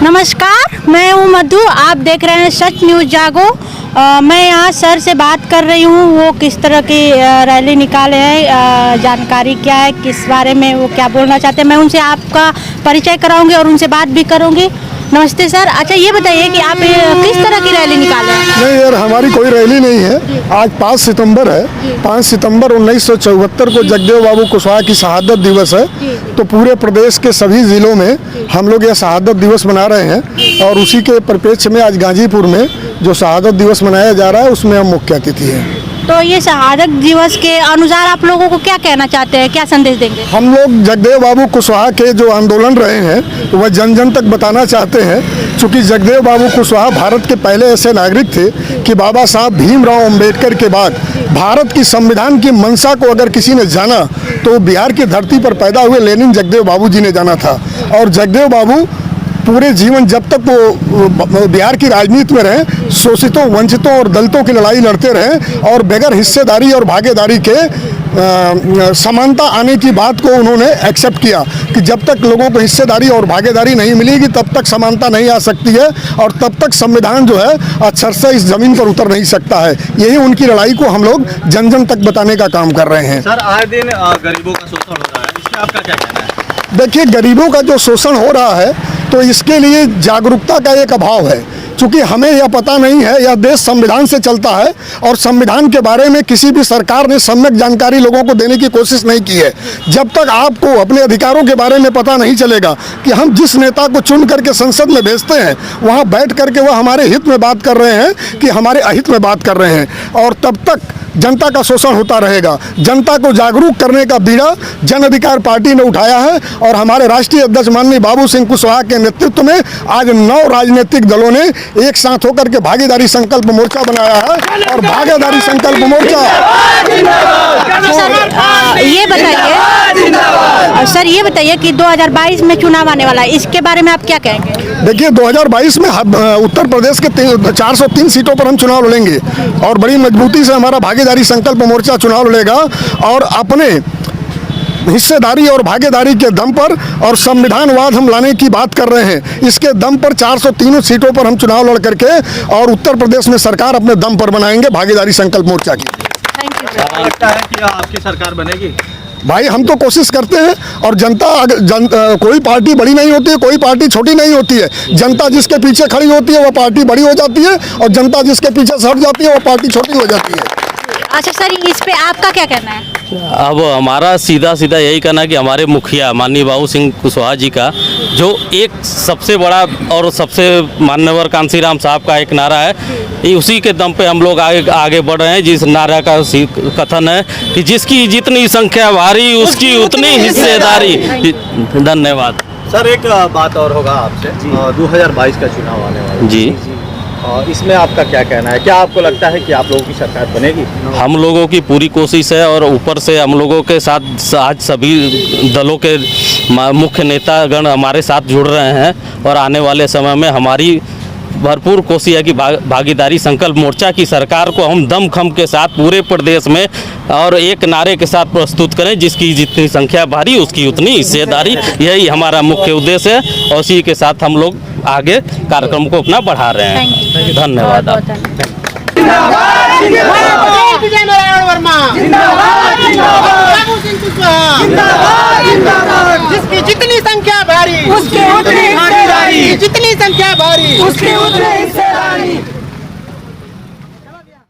नमस्कार, मैं हूँ मधु। आप देख रहे हैं सच न्यूज़ जागो। मैं यहाँ सर से बात कर रही हूँ, वो किस तरह की रैली निकाले हैं, जानकारी क्या है, किस बारे में वो क्या बोलना चाहते हैं, मैं उनसे आपका परिचय कराऊंगी और उनसे बात भी करूंगी। नमस्ते सर। अच्छा ये बताइए कि आप किस तरह की रैली निकाले हैं? नहीं यार, हमारी कोई रैली नहीं है। आज 5 सितंबर है। 5 सितंबर 1974 को जगदेव बाबू कुशवाहा की शहादत दिवस है। तो पूरे प्रदेश के सभी ज़िलों में हम लोग यह शहादत दिवस मना रहे हैं और उसी के परिप्रेक्ष्य में आज गाजीपुर में जो शहादत दिवस मनाया जा रहा है उसमें हम मुख्य अतिथि हैं। तो ये शहादत दिवस के अनुसार आप लोगों को क्या कहना चाहते हैं, क्या संदेश देंगे? हम लोग जगदेव बाबू कुशवाहा के जो आंदोलन रहे हैं वह जन जन तक बताना चाहते हैं। चूँकि जगदेव बाबू कुशवाहा भारत के पहले ऐसे नागरिक थे कि बाबा साहब भीमराव अंबेडकर के बाद भारत की संविधान की मंशा को अगर किसी ने जाना तो बिहार की धरती पर पैदा हुए लेनिन जगदेव बाबू जी ने जाना था। और जगदेव बाबू पूरे जीवन जब तक वो बिहार की राजनीति में रहे, शोषितों, वंचितों और दलितों की लड़ाई लड़ते रहे और बगैर हिस्सेदारी और भागीदारी के समानता आने की बात को उन्होंने एक्सेप्ट किया कि जब तक लोगों को हिस्सेदारी और भागीदारी नहीं मिलेगी तब तक समानता नहीं आ सकती है और तब तक संविधान जो है अक्षरशः इस ज़मीन पर उतर नहीं सकता है। यही उनकी लड़ाई को हम लोग जन जन तक बताने का काम कर रहे हैं। सर, आए दिन गरीबों का शोषण हो रहा है, इसमें आपका क्या कहना है? देखिए, गरीबों का जो शोषण हो रहा है तो इसके लिए जागरूकता का एक अभाव है। चूँकि हमें यह पता नहीं है, यह देश संविधान से चलता है और संविधान के बारे में किसी भी सरकार ने सम्यक जानकारी लोगों को देने की कोशिश नहीं की है। जब तक आपको अपने अधिकारों के बारे में पता नहीं चलेगा कि हम जिस नेता को चुन करके संसद में भेजते हैं वहाँ बैठ करके वह हमारे हित में बात कर रहे हैं कि हमारे अहित में बात कर रहे हैं, और तब तक जनता का शोषण होता रहेगा। जनता को जागरूक करने का बीड़ा जन अधिकार पार्टी ने उठाया है और हमारे राष्ट्रीय अध्यक्ष माननीय बाबू सिंह कुशवाहा के नेतृत्व में आज 9 राजनीतिक दलों ने एक साथ होकर के भागीदारी संकल्प मोर्चा बनाया है और भागीदारी संकल्प मोर्चा। सर ये बताइए कि 2022 में चुनाव आने वाला है, इसके बारे में आप क्या कहेंगे? देखिए, 2022 में उत्तर प्रदेश के 403 सीटों पर हम चुनाव लड़ेंगे और बड़ी मजबूती से हमारा भागीदारी संकल्प मोर्चा चुनाव लड़ेगा और अपने हिस्सेदारी और भागीदारी के दम पर और संविधानवाद हम लाने की बात कर रहे हैं। इसके दम पर 403 सीटों पर हम चुनाव लड़ करके और उत्तर प्रदेश में सरकार अपने दम पर बनाएंगे भागीदारी संकल्प मोर्चा की। लगता है कि आपकी सरकार बनेगी? भाई, हम तो कोशिश करते हैं और कोई पार्टी बड़ी नहीं होती है, कोई पार्टी छोटी नहीं होती है। जनता जिसके पीछे खड़ी होती है वो पार्टी बड़ी हो जाती है और जनता जिसके पीछे से हट जाती है वो पार्टी छोटी हो जाती है। अच्छा सर, इस पे आपका क्या कहना है? अब हमारा सीधा यही कहना है कि हमारे मुखिया माननीय बाबू सिंह कुशवाहा जी का जो एक सबसे बड़ा और सबसे मान्यवर कांसीराम साहब का एक नारा है, उसी के दम पे हम लोग आगे बढ़ रहे हैं। जिस नारा का कथन है कि जिसकी जितनी संख्या भारी उसकी उतनी हिस्सेदारी। धन्यवाद सर। एक बात और होगा आपसे, 2022 का चुनाव आने वाला है जी, इसमें आपका क्या कहना है? क्या आपको लगता है कि आप लोगों की सरकार बनेगी? हम लोगों की पूरी कोशिश है और ऊपर से हम लोगों के साथ आज सभी दलों के मुख्य नेतागण हमारे साथ जुड़ रहे हैं और आने वाले समय में हमारी भरपूर कोशिश है कि भागीदारी संकल्प मोर्चा की सरकार को हम दमखम के साथ पूरे प्रदेश में और एक नारे के साथ प्रस्तुत करें, जिसकी जितनी संख्या भारी उसकी उतनी हिस्सेदारी। यही हमारा मुख्य उद्देश्य है और इसी के साथ हम लोग आगे कार्यक्रम को अपना बढ़ा रहे हैं। धन्यवाद। जिसकी जितनी संख्या भारी उसकी उतनी हिस्सेदारी, जितनी संख्या भारी उसकी उतनी हिस्सेदारी।